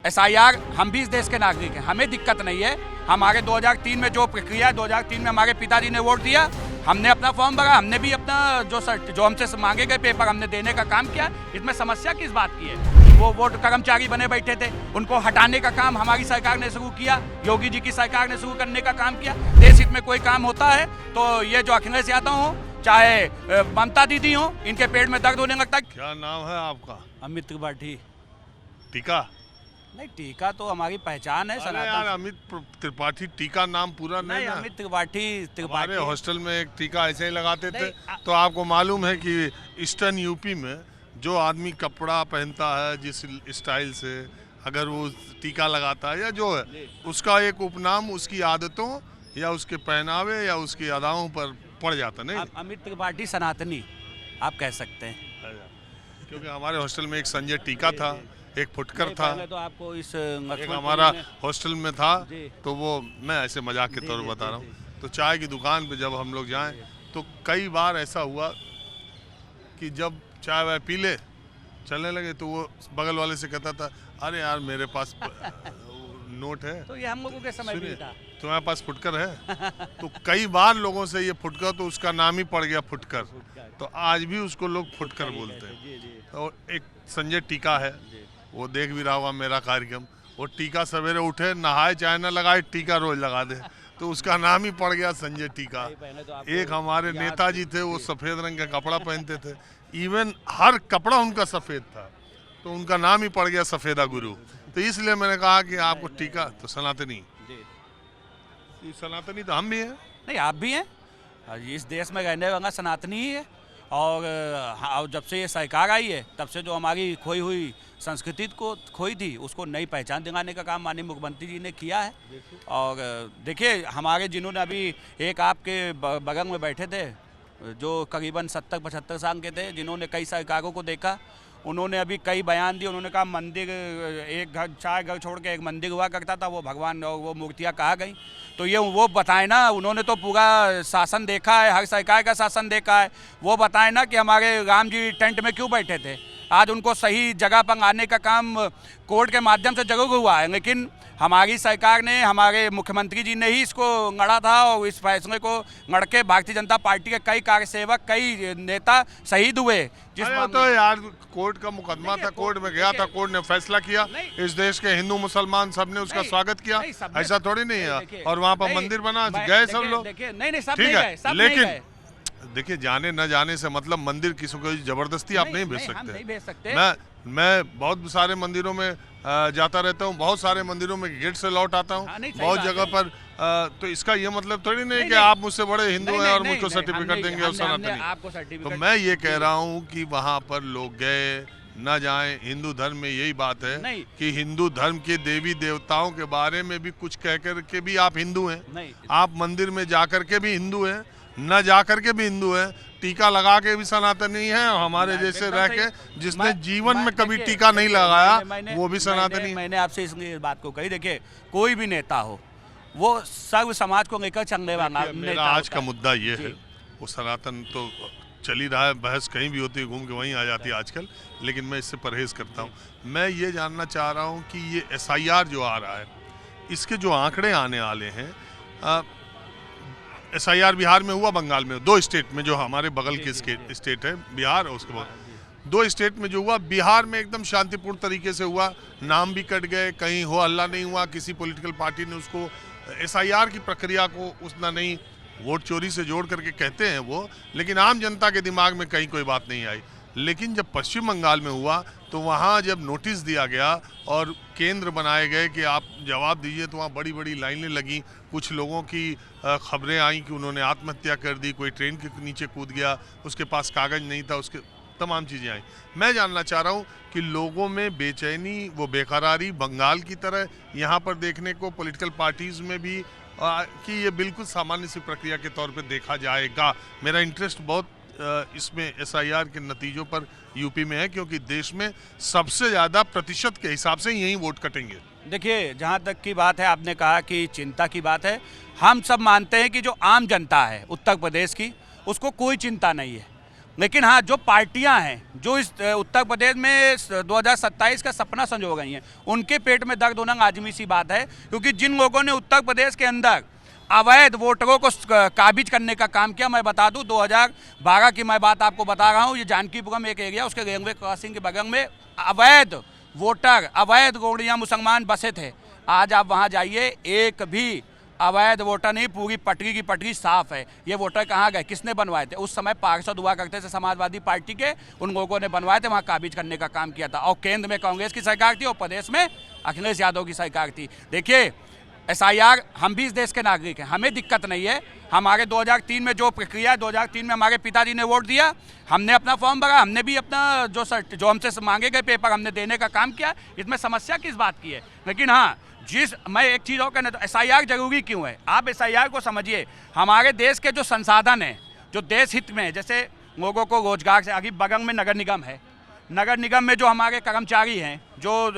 SIR हम भी इस देश के नागरिक हैं, हमें दिक्कत नहीं है। हमारे 2003 में जो प्रक्रिया है, 2003 में हमारे पिताजी ने वोट दिया, हमने अपना फॉर्म भरा, हमने भी अपना जो हमसे मांगे गए पेपर हमने देने का काम किया। इसमें समस्या किस बात की है? वो वोट कर्मचारी बने बैठे थे, उनको हटाने का काम हमारी सरकार ने शुरू किया, योगी जी की सरकार ने शुरू करने का काम किया। देश हित में कोई काम होता है तो ये जो अखिलेश यादव हो चाहे ममता दीदी हो, इनके पेट में दर्द होने लगता है। क्या नाम है आपका? अमित त्रिपाठी। टीका? नहीं, टीका तो हमारी पहचान है। अरे यार, अमित त्रिपाठी टीका नाम पूरा नहीं है। अमित त्रिपाठी। हमारे हॉस्टल में एक टीका ऐसे ही लगाते थे। तो आपको मालूम है कि ईस्टर्न यूपी में जो आदमी कपड़ा पहनता है जिस स्टाइल से, अगर वो टीका लगाता है या जो है, उसका एक उपनाम उसकी आदतों या उसके पहनावे या उसकी अदाओं पर पड़ जाता। नहीं, अमित त्रिपाठी सनातनी आप कह सकते हैं। क्योंकि हमारे हॉस्टल में एक संजय टीका था, एक फुटकर था। तो आपको इस एक हमारा हॉस्टल में था, तो वो मैं ऐसे मजाक के तौर पर बता रहा हूँ। तो चाय की दुकान पे जब हम लोग जाएं तो कई बार ऐसा हुआ कि जब चाय वाय पी ले चलने लगे तो वो बगल वाले से कहता था, अरे यार मेरे पास नोट है। तो ये हम लोगों के समय में था। तुम्हारे पास फुटकर है? तो कई बार लोगों से ये फुटकर, तो उसका नाम ही पड़ गया फुटकर। तो आज भी उसको लोग फुटकर बोलते हैं। और एक संजय टीका है, वो देख भी रहा होगा मेरा कार्यक्रम। वो टीका सवेरे उठे, नहाए, चाय न लगाए, टीका रोज लगा दे, तो उसका नाम ही पड़ गया संजय टीका। एक हमारे नेताजी थे, वो सफेद रंग का कपड़ा पहनते थे, इवन हर कपड़ा उनका सफेद था, तो उनका नाम ही पड़ गया सफेदा गुरु। तो इसलिए मैंने कहा कि आपको टीका तो सनातनी, सनातनी तो हम भी हैं। नहीं, आप भी हैं, इस देश में रहने वाला सनातनी ही है। और जब से ये सरकार आई है तब से जो हमारी खोई हुई संस्कृति को खोई थी, उसको नई पहचान दिलाने का काम माननीय मुख्यमंत्री जी ने किया है। और देखिए, हमारे जिन्होंने अभी एक आपके बगल में बैठे थे जो करीबन 70-75 साल के थे, जिन्होंने कई सरकारों को देखा, उन्होंने अभी कई बयान दिए। उन्होंने कहा मंदिर, एक घर, 4 घर छोड़ के एक मंदिर हुआ करता था, वो भगवान और वो मूर्तियाँ कहाँ गई? तो ये वो बताएं ना, उन्होंने तो पूरा शासन देखा है, हर सरकार का शासन देखा है। वो बताएं ना कि हमारे राम जी टेंट में क्यों बैठे थे। आज उनको सही जगह पर आने का काम कोर्ट के माध्यम से जरूर हुआ है, लेकिन हमारी सरकार ने, हमारे मुख्यमंत्री जी ने ही इसको लड़ा था। और इस फैसले को लड़ के भारतीय जनता पार्टी के कई कार्यसेवक, कई नेता शहीद हुए। तो यार कोर्ट का मुकदमा था, कोर्ट में गया था, कोर्ट ने फैसला किया, इस देश के हिंदू मुसलमान सब ने उसका स्वागत किया। ऐसा थोड़ी नहीं है। और वहाँ पर मंदिर बना, गए सब लोग, ठीक है। लेकिन देखिए, जाने न जाने से मतलब मंदिर किसी को जबरदस्ती आप नहीं भेज सकते। मैं बहुत सारे मंदिरों में जाता रहता हूँ, बहुत सारे मंदिरों में गेट से लौट आता हूँ, बहुत जगह पर। तो इसका ये मतलब थोड़ी नहीं कि आप मुझसे बड़े हिंदू हैं और मुझको सर्टिफिकेट देंगे और सनातनी। तो मैं ये कह रहा हूँ कि वहाँ पर लोग गए न जाएं। हिंदू धर्म में यही बात है कि हिंदू धर्म के देवी देवताओं के बारे में भी कुछ कह कर के भी आप हिंदू हैं। आप मंदिर में जाकर के भी हिंदू हैं, न जाकर के भी हिंदू है, टीका लगा के भी सनातनी है, और हमारे जैसे रह के जिसने जीवन में कभी टीका नहीं लगाया वो भी सनातनी। मैंने आपसे इस बात को कही, देखिए कोई भी नेता हो, वो सर्व समाज को लेकर चलने वाला। मेरा आज का मुद्दा ये है, वो सनातन तो चल ही रहा है, बहस कहीं भी होती है घूम के वहीं आ जाती है आजकल, लेकिन मैं इससे परहेज करता हूँ। मैं ये जानना चाह रहा हूँ कि ये SIR जो आ रहा है, इसके जो आंकड़े आने वाले हैं, SIR बिहार में हुआ, बंगाल में, 2 स्टेट में, जो हमारे बगल के स्टेट है बिहार, और उसके बाद 2 स्टेट में जो हुआ, बिहार में एकदम शांतिपूर्ण तरीके से हुआ, नाम भी कट गए, कहीं हो हल्ला नहीं हुआ, किसी पॉलिटिकल पार्टी ने उसको SIR की प्रक्रिया को उतना नहीं, वोट चोरी से जोड़ करके कहते हैं वो, लेकिन आम जनता के दिमाग में कहीं कोई बात नहीं आई। लेकिन जब पश्चिम बंगाल में हुआ तो वहाँ जब नोटिस दिया गया और केंद्र बनाए गए कि आप जवाब दीजिए, तो वहाँ बड़ी बड़ी लाइनें लगी। कुछ लोगों की खबरें आई कि उन्होंने आत्महत्या कर दी, कोई ट्रेन के नीचे कूद गया, उसके पास कागज नहीं था, उसके तमाम चीज़ें आई। मैं जानना चाह रहा हूँ कि लोगों में बेचैनी, वो बेकरारी बंगाल की तरह यहाँ पर देखने को पॉलिटिकल पार्टीज़ में भी कि ये बिल्कुल सामान्य सी प्रक्रिया के तौर पे देखा जाएगा। मेरा इंटरेस्ट बहुत इसमें SIR के नतीजों पर यूपी में है, क्योंकि देश में सबसे ज़्यादा प्रतिशत के हिसाब से यही वोट कटेंगे। देखिए, जहाँ तक की बात है, आपने कहा कि चिंता की बात है, हम सब मानते हैं कि जो आम जनता है उत्तर प्रदेश की, उसको कोई चिंता नहीं है। लेकिन हाँ, जो पार्टियां हैं जो इस उत्तर प्रदेश में 2027 का सपना संजो गई हैं, उनके पेट में दर्द होना लाजमी सी बात है। क्योंकि जिन लोगों ने उत्तर प्रदेश के अंदर अवैध वोटरों को काबिज करने का काम किया, मैं बता दूं 2012 की मैं बात आपको बता रहा हूं, ये जानकीपुरम एक एरिया, उसके रेलवे क्रॉसिंग के बगल में अवैध वोटर, अवैध गोड़ियाँ मुसलमान बसे थे। आज आप वहाँ जाइए, एक भी अवैध वोटर नहीं, पूरी पटरी की पटरी साफ है। ये वोटर कहाँ गए, किसने बनवाए थे? उस समय पार्षद हुआ करते थे समाजवादी पार्टी के, उन लोगों ने बनवाए थे, वहाँ काबिज करने का काम किया था। और केंद्र में कांग्रेस की सरकार थी और प्रदेश में अखिलेश यादव की सरकार थी। देखिए SIR, हम भी इस देश के नागरिक हैं, हमें दिक्कत नहीं है। हमारे 2003 में जो प्रक्रिया है, 2003 में हमारे पिताजी ने वोट दिया, हमने अपना फॉर्म भरा, हमने भी अपना जो हमसे मांगे गए पेपर हमने देने का काम किया। इसमें समस्या किस बात की है? लेकिन हाँ, मैं एक चीज़ और कहना, तो SIR जरूरी क्यों है? आप SIR को समझिए, हमारे देश के जो संसाधन हैं, जो देश हित में है, जैसे लोगों को रोजगार से आगे, बगल में नगर निगम है, नगर निगम में जो हमारे कर्मचारी हैं, जो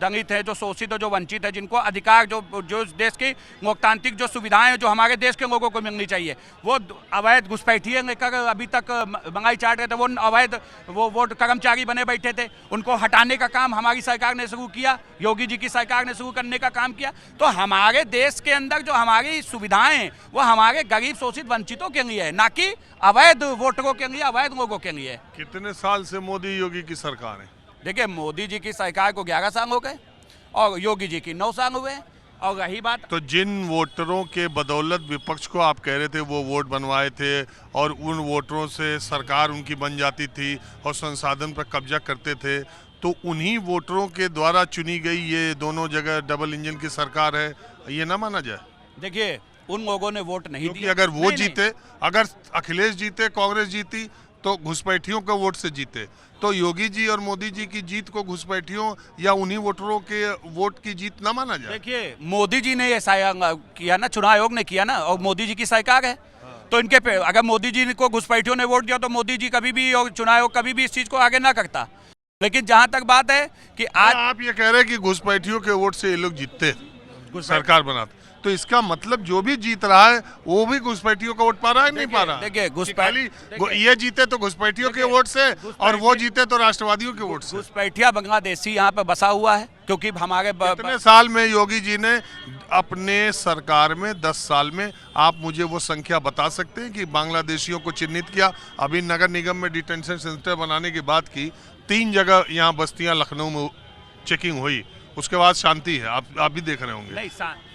दलित है, जो शोषित है, जो वंचित है, जिनको अधिकार, जो देश की लोकतांत्रिक जो सुविधाएं हैं जो हमारे देश के लोगों को मिलनी चाहिए, वो अवैध घुसपैठिए लेकर अभी तक महंगाई चाट रहे थे, वो अवैध वो कर्मचारी बने बैठे थे, उनको हटाने का काम हमारी सरकार ने शुरू किया, योगी जी की सरकार ने शुरू करने का काम किया। तो हमारे देश के अंदर जो हमारी सुविधाएं हैं वो हमारे गरीब शोषित वंचितों के लिए है, ना कि अवैध वोटरों के लिए, अवैध लोगों के लिए। कितने साल से मोदी योगी की सरकार है? देखिए, मोदी जी की सरकार को 11 साल हो गए और योगी जी की 9 साल हुए। और रही बात, तो जिन वोटरों के बदौलत विपक्ष को आप कह रहे थे वो वोट बनवाए थे और उन वोटरों से सरकार उनकी बन जाती थी और संसाधन पर कब्जा करते थे, तो उन्हीं वोटरों के द्वारा चुनी गई ये दोनों जगह डबल इंजन की सरकार है, ये ना माना जाए? देखिए, उन लोगों ने वोट नहीं दिया। अगर वो जीते, अगर अखिलेश जीते, कांग्रेस जीती, तो घुसपैठियों के वोट से जीते, तो योगी जी और मोदी जी की जीत को घुसपैठियों या उन्हीं वोटरों के वोट की जीत ना माना जाए? देखिए, मोदी जी ने ऐसा किया ना, चुनाव आयोग ने किया ना, और मोदी जी की सरकार है, तो इनके पे अगर मोदी जी को घुसपैठियों ने वोट दिया तो मोदी जी कभी भी, और चुनाव आयोग कभी भी इस चीज को आगे ना करता। लेकिन जहां तक बात है कि आज आप ये कह रहे हैं कि घुसपैठियों के वोट से ये लोग जीतते, सरकार बनाते, तो इसका मतलब जो भी जीत रहा है वो भी घुसपैठियों का वोट पा रहा है, नहीं पा रहा? देखिए, ये जीते तो घुसपैठियों के वोट से और वो जीते तो राष्ट्रवादियों के वोट से। घुसपैठिया बांग्लादेशी यहाँ पे बसा हुआ है, क्योंकि हमारे कितने साल में योगी जी ने अपने सरकार में, 10 साल में, आप मुझे वो संख्या बता सकते हैं कि बांग्लादेशियों को चिन्हित किया? अभी नगर निगम में डिटेंशन सेंटर बनाने की बात की, 3 जगह यहाँ बस्तियाँ लखनऊ में चेकिंग हुई, उसके बाद शांति है, आप भी देख रहे होंगे।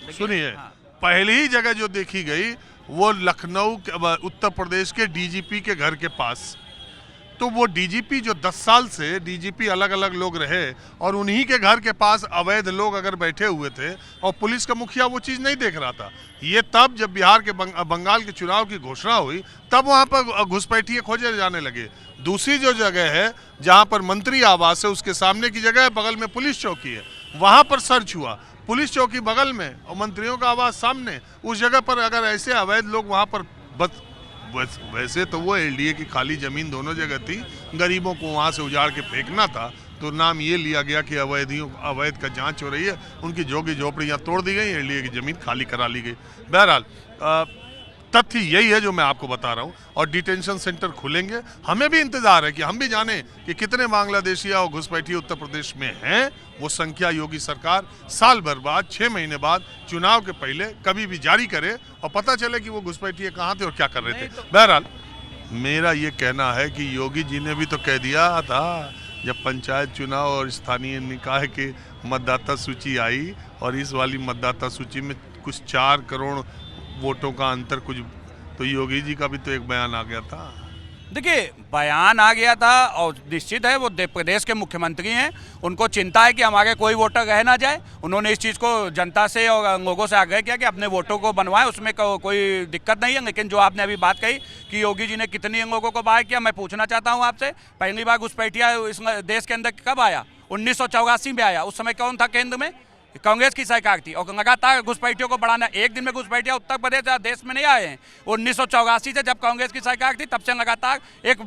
सुनिए, हाँ। पहली ही जगह जो देखी गई वो लखनऊ, उत्तर प्रदेश के DGP के घर के पास। तो वो DGP जो 10 साल से DGP अलग अलग लोग रहे और उन्हीं के घर के पास अवैध लोग अगर बैठे हुए थे और पुलिस का मुखिया वो चीज़ नहीं देख रहा था, ये तब जब बिहार के बंगाल के चुनाव की घोषणा हुई तब वहाँ पर घुसपैठिए खोजे जाने लगे। दूसरी जो जगह है जहाँ पर मंत्री आवास है उसके सामने की जगह है, बगल में पुलिस चौकी है, वहाँ पर सर्च हुआ, पुलिस चौकी बगल में और मंत्रियों का आवास सामने। उस जगह पर अगर ऐसे अवैध लोग वहाँ पर वैसे तो वो LDA की खाली जमीन दोनों जगह थी, गरीबों को वहाँ से उजाड़ के फेंकना था, तो नाम ये लिया गया कि अवैध का जांच हो रही है, उनकी झोगी झोपड़ियाँ तोड़ दी गई, LDA की जमीन खाली करा ली गई। बहरहाल तथ्य यही है जो मैं आपको बता रहा हूँ, और डिटेंशन सेंटर खुलेंगे। हमें भी इंतजार है कि हम भी जाने कि कितने बांग्लादेशी और घुसपैठिए उत्तर प्रदेश में हैं। वो संख्या योगी सरकार साल भर बाद, 6 महीने बाद, चुनाव के पहले कभी भी जारी करे और पता चले कि वो घुसपैठिए कहाँ थे और क्या कर रहे थे। बहरहाल मेरा ये कहना है कि योगी जी ने भी तो कह दिया था जब पंचायत चुनाव और स्थानीय निकाय की मतदाता सूची आई और इस वाली मतदाता सूची में कुछ 4 करोड़ वोटों का अंतर, कुछ तो योगी जी का भी तो एक बयान आ गया था। देखिए, बयान आ गया था और निश्चित है वो प्रदेश के मुख्यमंत्री हैं, उनको चिंता है कि हमारे कोई वोटर रह ना जाए। उन्होंने इस चीज़ को जनता से और लोगों से आग्रह किया कि अपने वोटों को बनवाएं, उसमें कोई दिक्कत नहीं है। लेकिन जो आपने अभी बात कही कि योगी जी ने कितनी लोगों को बाहर किया, मैं पूछना चाहता हूँ आपसे, पहली बार घुसपैठिया इस देश के अंदर कब आया? 1984 में आया। उस समय कौन था केंद्र में? कांग्रेस की सरकार थी। और लगातार घुसपैठियों को बढ़ाना, एक दिन में घुसपैठिया उत्तर प्रदेश या देश में नहीं आए हैं। 1984 से जब कांग्रेस की सरकार थी तब से लगातार एक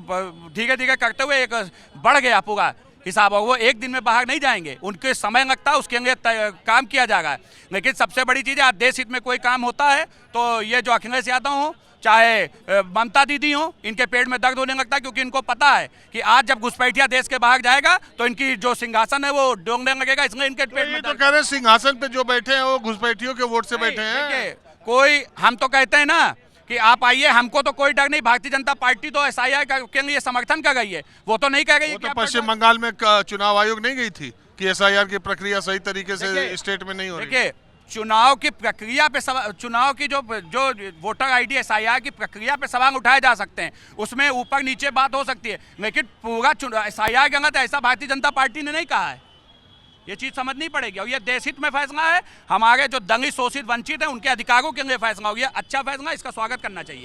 धीरे धीरे करते हुए एक बढ़ गया पूरा हिसाब, और वो एक दिन में बाहर नहीं जाएंगे, उनके समय लगता है, उसके लिए काम किया जा रहा है। लेकिन सबसे बड़ी चीज़ है, आज देश हित में कोई काम होता है तो ये जो अखिलेश यादव हों, चाहे ममता दीदी हो, इनके पेट में दर्द होने लगता है, क्योंकि इनको पता है कि आज जब घुसपैठिया देश के बाहर जाएगा तो इनकी जो सिंहासन है वो डोंगने लगेगा, इसलिए इनके पेट ये में तो दर्द। कह रहे हैं सिंहासन पे जो बैठे हैं वो घुसपैठियों के वोट से बैठे हैं। देखिए, कोई हम तो कहते हैं ना कि आप आइए, हमको तो कोई डर नहीं। भारतीय जनता पार्टी तो SIR के लिए समर्थन कर रही है, वो तो नहीं कह रही है वो कि तो आप पश्चिम बंगाल में चुनाव आयोग नहीं गई थी कि SIR की प्रक्रिया सही तरीके से देखिए, स्टेट में नहीं हो रही। देखिए, चुनाव की प्रक्रिया पे चुनाव की जो वोटर आईडी SIR की प्रक्रिया पे सवाल उठाए जा सकते हैं, उसमें ऊपर नीचे बात हो सकती है, लेकिन पूरा SIR गलत है ऐसा भारतीय जनता पार्टी ने नहीं कहा है। ये चीज़ समझनी पड़ेगी, और ये देश हित में फैसला है, हमारे जो दलित शोषित वंचित हैं उनके अधिकारों के लिए फैसला हो गया। अच्छा फैसला, इसका स्वागत करना चाहिए।